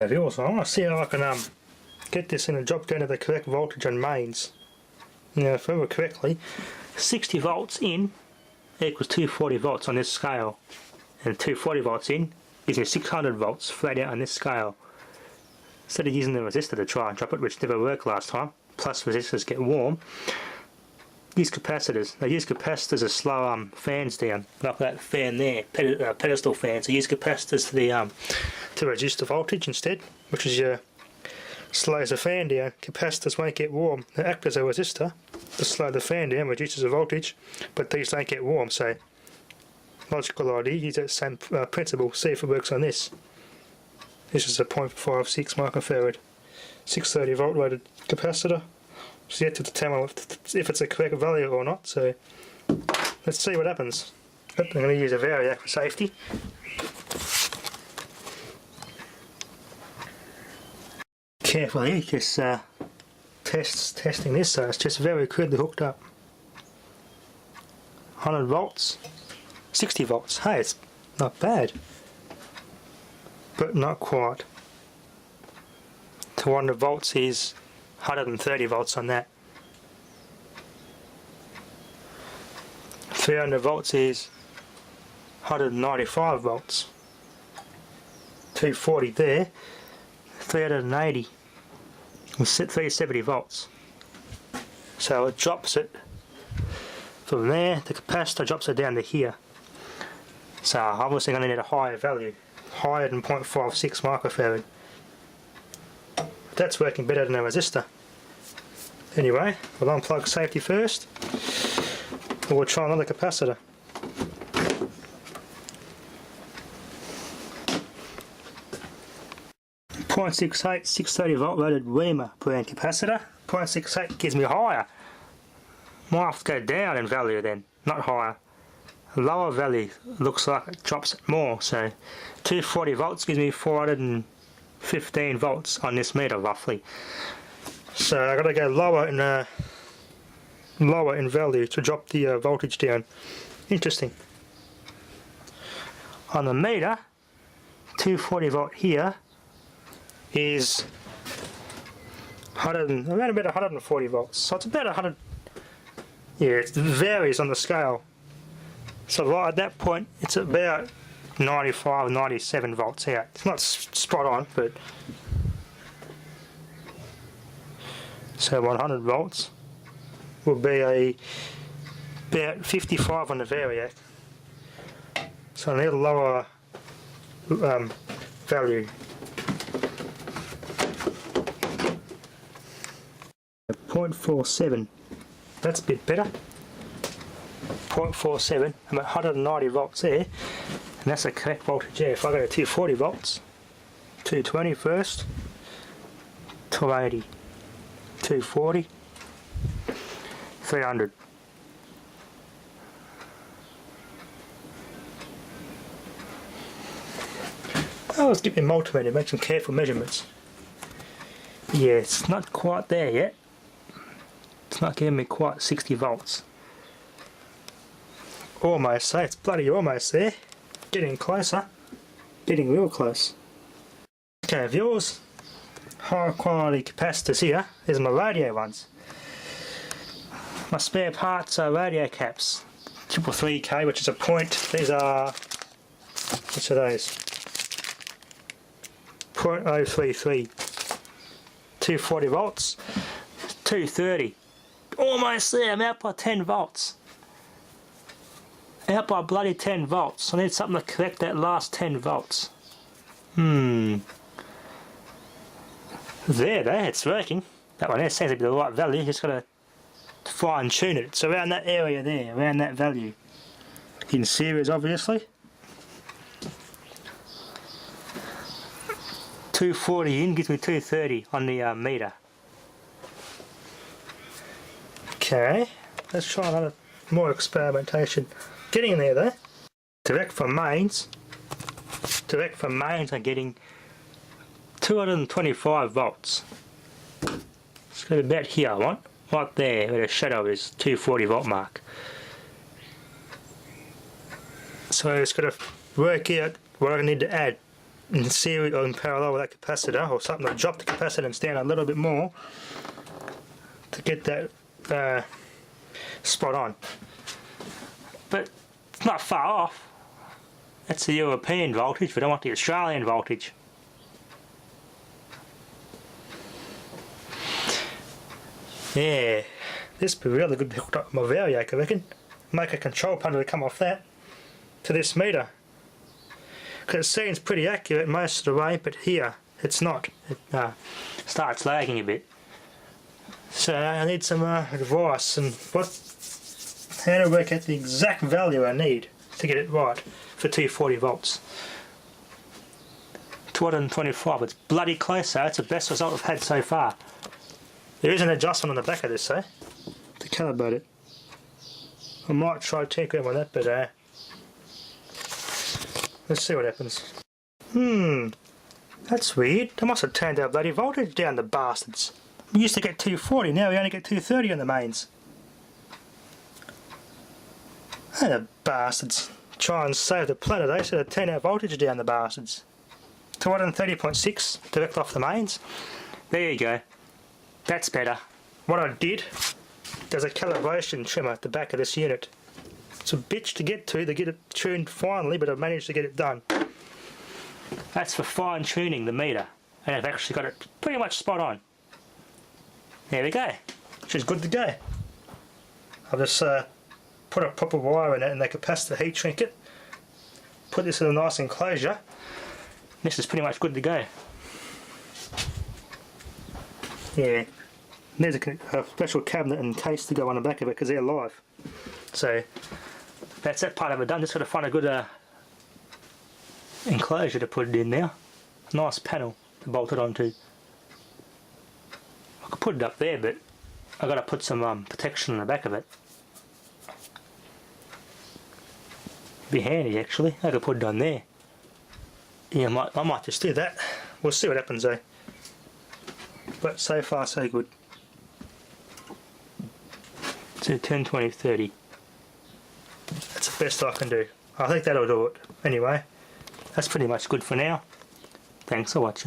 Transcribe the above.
Viewers, I want to see how I can get this in and drop down to the correct voltage on mains. Now, if I remember correctly, 60 volts in equals 240 volts on this scale, and 240 volts in gives me 600 volts flat out on this scale. Instead of using the resistor to try and drop it, which never worked last time, plus resistors get warm, use capacitors. They use capacitors to slow fans down, like that fan there, pedestal fan. So use capacitors to the to reduce the voltage instead, which is slows the fan down. Capacitors won't get warm. They act as a resistor to slow the fan down, reduces the voltage, but these don't get warm. So logical idea, use that same principle. See if it works on this. This is a 0.56 microfarad, 630 volt rated capacitor. So you have to determine if it's a correct value or not, so let's see what happens. I'm going to use a variac for safety. Carefully, just testing this, so it's just very crudely hooked up. 100 volts, 60 volts, hey, it's not bad, but not quite. 200 volts is 130 volts on that. 300 volts is 195 volts. 240 there, 380. We'll set 370 volts. So it drops it from there, the capacitor drops it down to here. So obviously I'm going to need a higher value, higher than 0.56 microfarad. That's working better than a resistor. Anyway, we'll unplug safety first, and we'll try another capacitor. .68 630 volt rated Weimar brand capacitor. 0.68 gives me higher. Might have to go down in value then, not higher. Lower value looks like it drops it more, so 240 volts gives me 415 volts on this meter roughly. So I've got to go lower in value to drop the voltage down. Interesting. On the meter, 240 volt here is around about 140 volts. So it's about 100. Yeah, it varies on the scale. So right at that point, it's about 95, 97 volts out. It's not spot on, but so 100 volts will be about 55 on the variac. So I need a lower value. 0.47. That's a bit better. 0.47. I'm at 190 volts there, and that's the correct voltage there. If I go to 240 volts, 220 first, 280, 240, 300. Oh, let's get my multimeter, make some careful measurements. Yeah, it's not quite there yet. It's not giving me quite 60 volts. Almost there, it's bloody almost there. Getting closer. Getting real close. Okay, viewers. High quality capacitors here. These are my radio ones. My spare parts are radio caps. 333K, which is a point. These are, which are those? 0.033. 240 volts. 230. Almost there, I'm out by 10 volts. Out by bloody 10 volts. I need something to correct that last 10 volts. There, it's working. That one there seems to be the right value, just got to fine tune it. It's around that area there, around that value. In series, obviously. 240 in gives me 230 on the meter. Okay, let's try another more experimentation. Getting there though. Direct from mains I'm getting 225 volts. It's going to be about here I want. Right there where the shadow is, 240 volt mark. So it's got to work out what I need to add in series or in parallel with that capacitor, or something to drop the capacitance down a little bit more to get that spot on. But it's not far off. That's the European voltage, but I want the Australian voltage. Yeah, this would be really good to hook up my variac, I reckon. Make a control panel to come off that to this meter. Because it seems pretty accurate most of the way, but here it's not. It starts lagging a bit. So I need some advice on how to work out the exact value I need to get it right for 240 volts. 225, it's bloody close, so it's the best result I've had so far. There is an adjustment on the back of this, to calibrate it. I might try tinkering with that, but let's see what happens. That's weird. They must have turned our bloody voltage down, the bastards. We used to get 240, now we only get 230 on the mains. Oh, the bastards. Try and save the planet, they should have turned our voltage down, the bastards. 230.6 direct off the mains. There you go. That's better. What I did, there's a calibration trimmer at the back of this unit. It's a bitch to get it tuned finally, but I've managed to get it done. That's for fine tuning the meter, and I've actually got it pretty much spot on. There we go. She's good to go. I've just put a proper wire in it and the capacitor heat shrink it. Put this in a nice enclosure. This is pretty much good to go. Yeah. There's a special cabinet and case to go on the back of it because they're live. So that's that part of it done. Just got to find a good enclosure to put it in now. Nice panel to bolt it onto. I could put it up there, but I've got to put some protection on the back of it. Be handy actually. I could put it on there. Yeah, I might just do that. We'll see what happens though. But so far so good. So 10, 20, 30. That's the best I can do. I think that'll do it. Anyway, that's pretty much good for now. Thanks for watching.